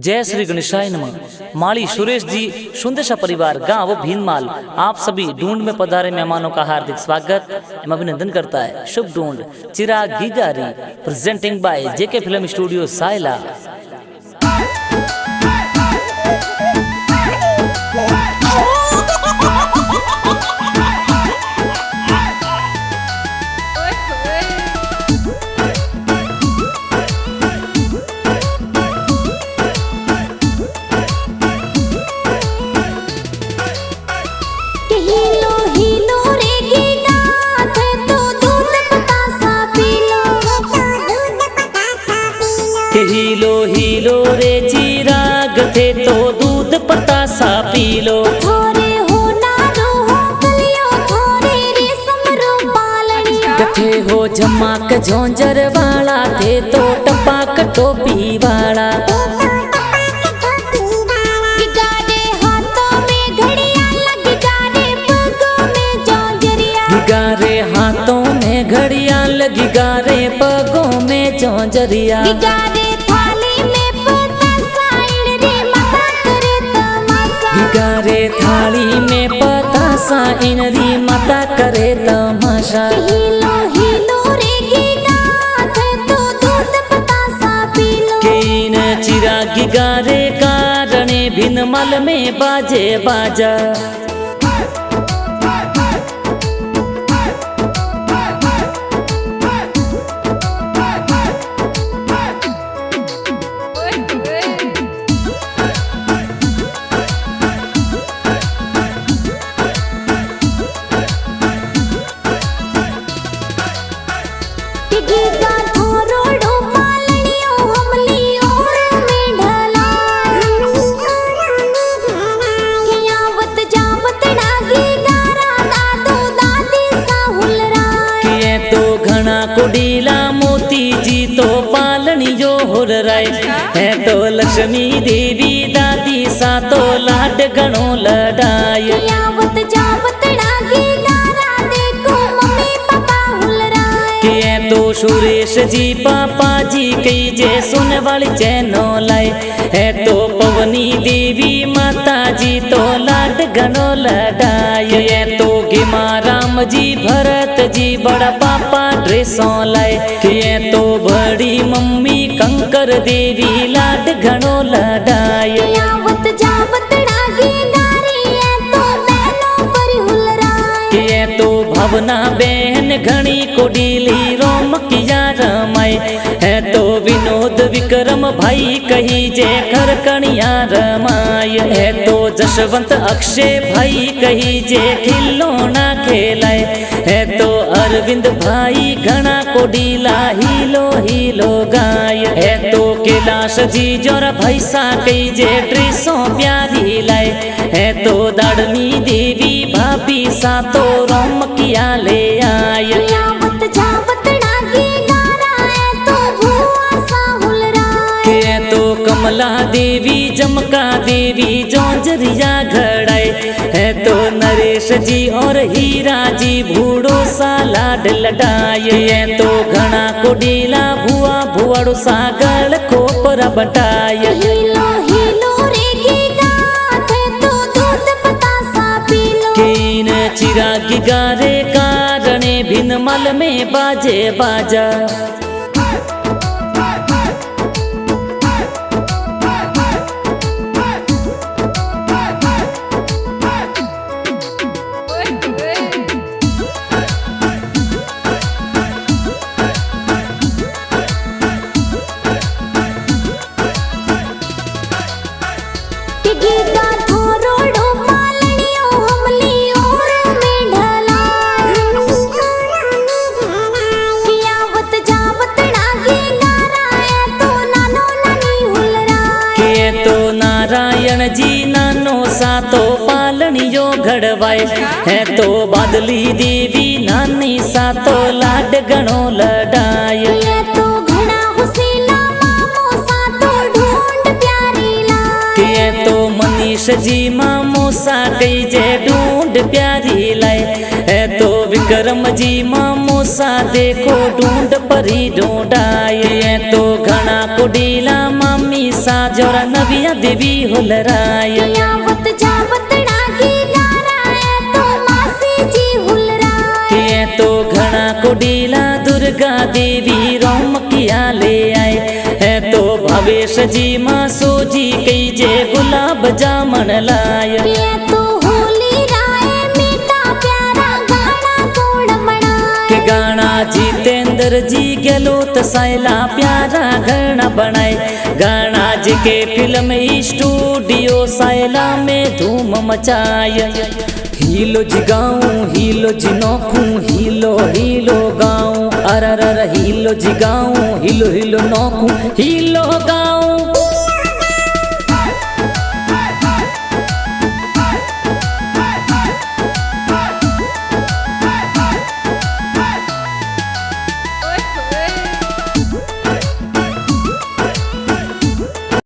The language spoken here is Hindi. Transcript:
जय श्री गणेशाय नमः। माली सुरेश जी, सुंदेशा परिवार, गांव भीनमाल, आप सभी ढूंढ में पधारे मेहमानों का हार्दिक स्वागत एवं अभिनंदन करता है। शुभ ढूंढ चिराग गिगारी presenting by JK film studio Sayla. हीलो हीलो रे चिराग थे तो दूध पतासा पी लो। थोरे हो नारो हो कलियो थोरे रेशम रो बालड़िया। कथे हो झमाक झोंझर वाला थे तो टपाक टोपी वाला। गिगारे हाथों में घड़ियाल, गिगारे पगों में जौंजरिया। गिगारे हाथों में घड़ियाल, गिगारे पगों में जौंजरिया। गिगारे थाली में पतासा इनरी माता करे तमाशा। गिगारे थाली में पतासा इनरी माता करे तमाशा। हीलो हीलो रे गिगा थे तो दूध पतासा पी लो। केन चिराग गिगारे कारणे भिनमल में बाजे बाजा। गिगा थोरोड़ो पालड़ियो हमली ओर में ढला। कियावत जावत डागी गारा दादो दादी साहुल राय। किए तो घना कुडीला मोती जी तो पालनियो होर राय। है तो लक्ष्मी देवी दादी सा तो लाड घणो लड़ाय। कियावत जावत डागी गारा देखो मम्मी पापा हुल राय। किए तो सुरेश जी पापा जी कई जे सुन वाली चैनो लाए। है तो पवनी देवी माता जी तो लाड घणो लड़ाय। है तो गिमा राम जी भरत जी बड़ा पापा ड्रेसों लाए। किए तो बड़ी मम्मी कंकर देवी लाड घणो लड़ाय। कियावत जावत डागी गारी है तो बहनों पर हुल राय। किए तो भवना बहन घणी कुडीली रोम किया रमाई। है तो विनोद विक्रम भाई कही जे खरकणिया रमाय। है तो जशवंत अक्षय भाई कही जे खिलौना खेलाए। है तो अरविंद भाई घना कुडीला हीलो हीलो गाय। है तो कैलाश जी जोर भैसा कही जे ड्रेसों प्यारी लाए। है तो दाड़नी देवी भाभी सा तो रोम किया ले आय। कियावत जावत डागी गारा है तो भुआ साहुल राय। के तो कमला देवी जमका देवी जौंजरिया घड़ाए। है तो नरेश जी और हीरा जी भूड़ो सा लाड लडाए। है तो घना कुडीला भुआ भुआड़ो सा गल कोपरा बटाए। हीलो हीलो रे गिगा थे तो दूध पतासा पी लो। केन चिराग गिगारे कारणे भिनमल में बाजे बाजा। गिगा थोरोड़ो पालड़ियो हमली ओर में ढला। कियावत जावत डागी गारा है तो नानो नानी हुल राय। किए तो नारायण जी नानो सा तो पालनियो घड़वाए। है तो बादली देवी नानी सा तो लाड घणो लड़ाय। ये तो घना हुसीना मामो सा तो ढूंढ प्यारी लाय। किए तो मनीष जी मामो सा कई जे ढूंढ प्यारी लाए। है तो विक्रम जी मामो मोसा देखो ढूंढ परी ढूंढाए तो घना कुडीला मामी साजोरा नबिया देवी हुलराय आवत जावत डागी गारा है तो मासी जी हुलराय ये तो घना कुडीला दुर्गा देवी रोम किया ले आए है तो भवेश जी माँ सोजी कई जे गुलाब जामन लाय ये तो होली राय मीठा प्यारा गाना कौन बनाए के गाना जितेंद्र जी गेलोत सायला प्यारा गाना बनाए गाना जी के फिल्म स्टूडियो सायला में धूम मचाए हीलो जी गाऊं हीलो जी नोखूं हीलो हीलो गाऊं अरर हीलो जी गाऊं हीलो हीलो नोखूं हीलो गाऊं